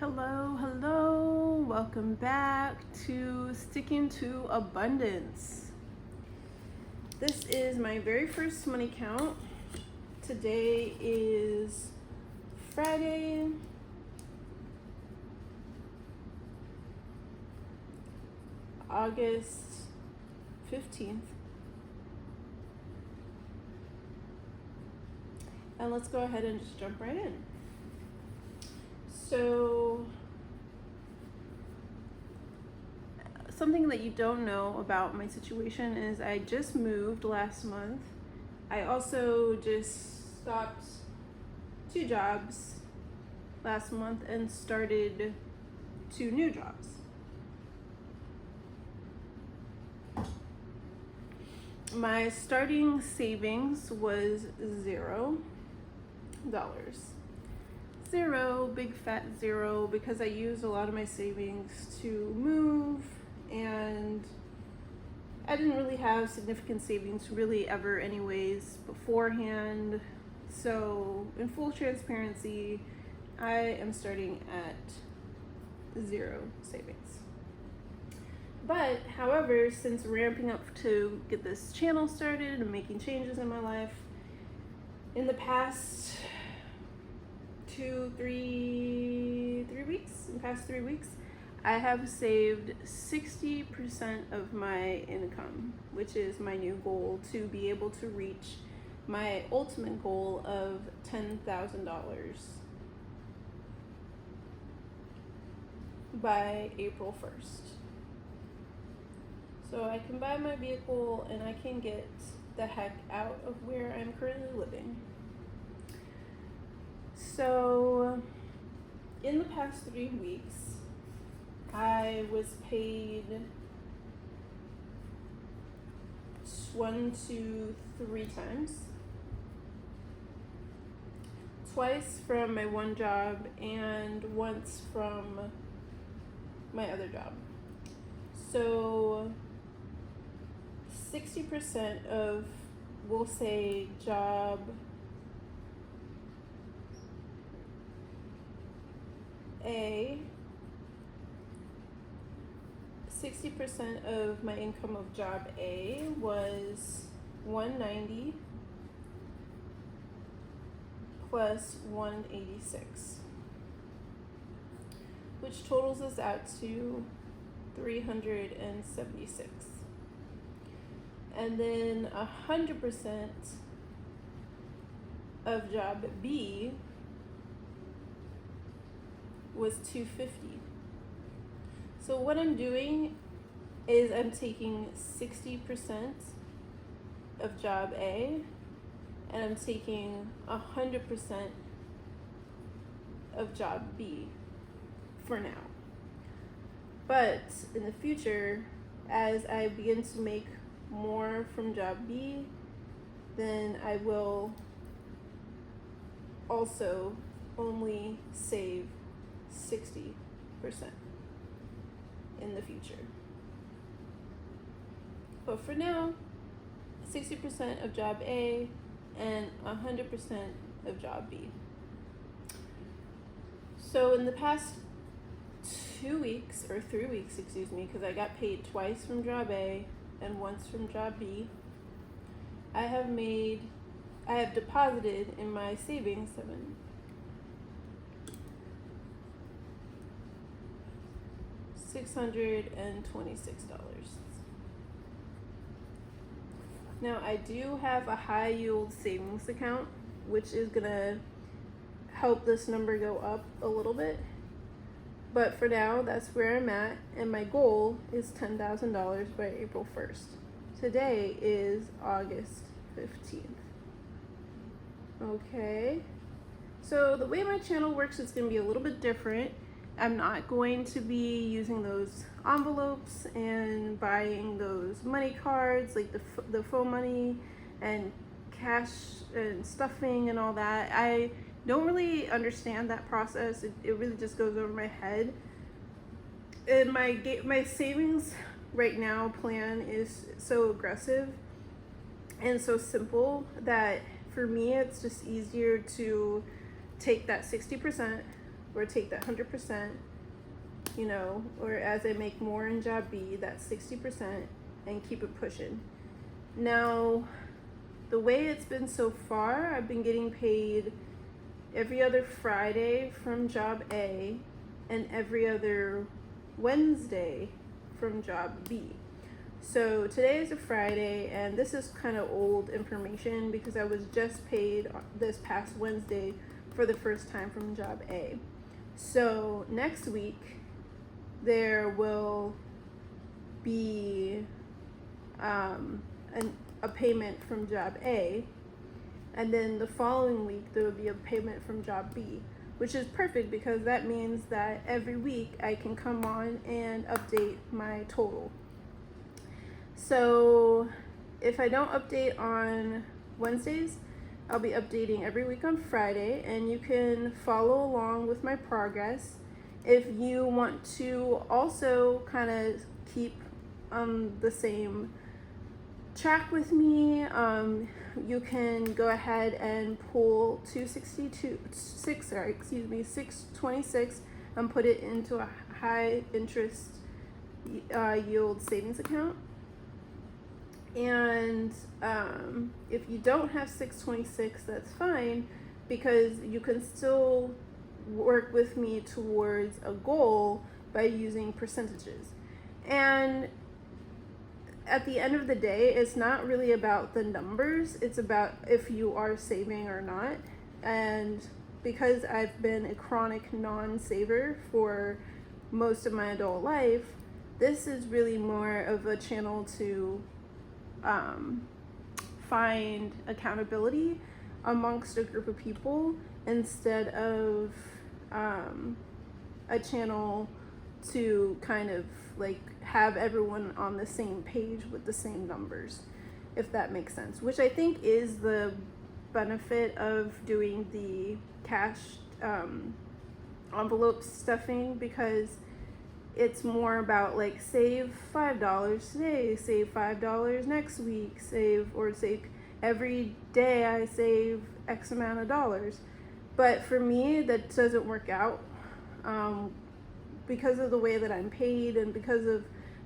Hello, welcome back to Sticking to Abundance. This is my very first money count. Today is Friday, August 15th. And let's go ahead and just jump right in. So, something that you don't know about my situation is I just moved last month. I also just stopped 2 jobs last month and started 2 new jobs. My starting savings was $0. Zero, big fat zero, because I used a lot of my savings to move, and I didn't really have significant savings really ever anyways beforehand. So in full transparency, I am starting at 0 savings. But however, since ramping up to get this channel started and making changes in my life, in the past 3 weeks, I have saved 60% of my income, which is my new goal to be able to reach my ultimate goal of $10,000 by April 1st. So I can buy my vehicle and I can get the heck out of where I'm currently living. So in the past 3 weeks, I was paid 1 to 3 times. Twice from my one job and once from my other job. So 60% of, we'll say, job A, 60% of my income of job A was $190 plus $186, which totals us out to $376. And then 100% of job B was $250. So what I'm doing is I'm taking 60% of job A and I'm taking 100% of job B for now. But in the future, as I begin to make more from job B, then I will also only save 60% in the future. But for now, 60% of job A and 100% of job B. So in the past 3 weeks, because I got paid twice from job A and once from job B, I have deposited in my savings $626. Now I do have a high yield savings account, which is gonna help this number go up a little bit. But for now, that's where I'm at, and my goal is $10,000 by April 1st. Today is August 15th. Okay, so the way my channel works is going to be a little bit different. I'm not going to be using those envelopes and buying those money cards, like the phone money and cash and stuffing and all that. I don't really understand that process. It really just goes over my head. And my savings right now plan is so aggressive and so simple that for me it's just easier to take that 60% or take that 100%, you know, or as I make more in job B, that's 60%, and keep it pushing. Now, the way it's been so far, I've been getting paid every other Friday from job A and every other Wednesday from job B. So today is a Friday, and this is kind of old information because I was just paid this past Wednesday for the first time from job A. So next week there will be a payment from job A, and then the following week there will be a payment from job B, which is perfect because that means that every week I can come on and update my total. So if I don't update on Wednesdays, I'll be updating every week on Friday, and you can follow along with my progress. If you want to also kind of keep the same track with me, you can go ahead and pull 626 and put it into a high interest yield savings account. And if you don't have 626, that's fine, because you can still work with me towards a goal by using percentages. And at the end of the day, it's not really about the numbers, it's about if you are saving or not. And because I've been a chronic non-saver for most of my adult life, this is really more of a channel to find accountability amongst a group of people instead of a channel to kind of like have everyone on the same page with the same numbers, if that makes sense, which I think is the benefit of doing the cash envelope stuffing, because it's more about like save $5 today, save $5 next week, save every day I save X amount of dollars. But for me, that doesn't work out because of the way that I'm paid and because of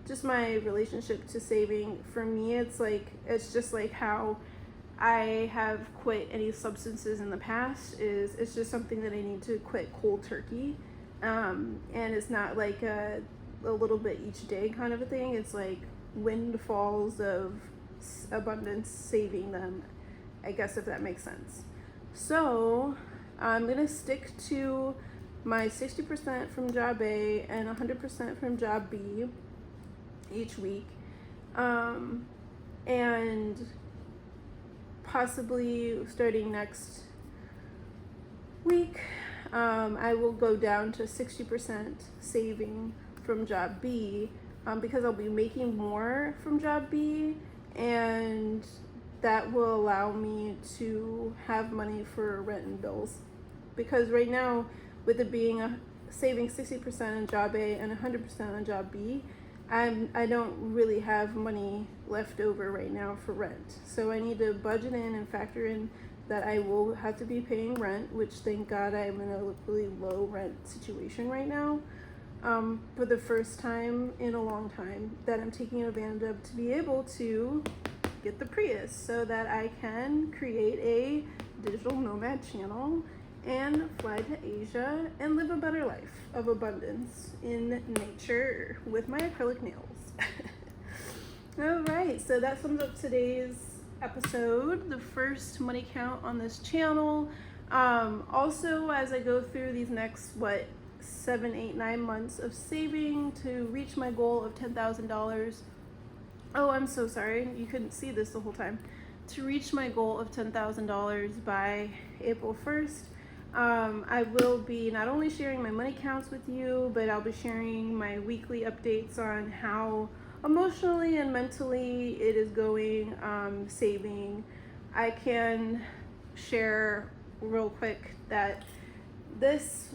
just my relationship to saving. For me, it's just like how I have quit any substances in the past. It's just something that I need to quit cold turkey. And it's not like a little bit each day kind of a thing. It's like windfalls of abundance, saving them, I guess, if that makes sense. So I'm gonna stick to my 60% from job A and 100% from job B each week, and possibly starting next week, I will go down to 60% saving from job B, because I'll be making more from job B, and that will allow me to have money for rent and bills. Because right now, with it being saving 60% on job A and 100% on job B, I don't really have money left over right now for rent. So I need to budget in and factor in that I will have to be paying rent, which thank God I'm in a really low rent situation right now, for the first time in a long time, that I'm taking advantage of to be able to get the Prius so that I can create a digital nomad channel and fly to Asia and live a better life of abundance in nature with my acrylic nails. All right, so that sums up today's episode, the first money count on this channel. Also, as I go through these next 7, 8, 9 months of saving to reach my goal of $10,000. Oh, I'm so sorry, you couldn't see this the whole time. To reach my goal of $10,000 by April 1st, I will be not only sharing my money counts with you, but I'll be sharing my weekly updates on how emotionally and mentally it is going, saving. I can share real quick that this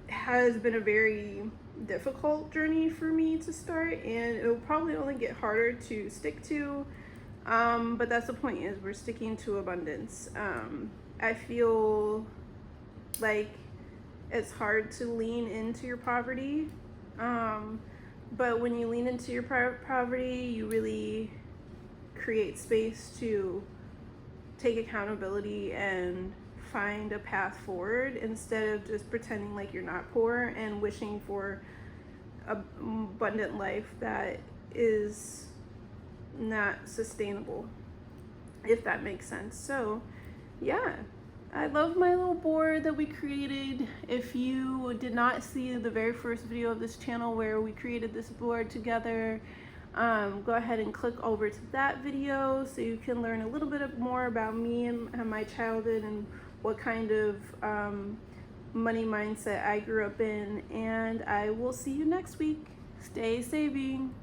has been a very difficult journey for me to start, and it'll probably only get harder to stick to, but that's the point, is we're sticking to abundance. I feel like it's hard to lean into your poverty. But when you lean into your poverty, you really create space to take accountability and find a path forward instead of just pretending like you're not poor and wishing for an abundant life that is not sustainable, if that makes sense. So yeah, I love my little board that we created. If you did not see the very first video of this channel where we created this board together, go ahead and click over to that video so you can learn a little bit more about me and my childhood and what kind of money mindset I grew up in. And I will see you next week. Stay saving.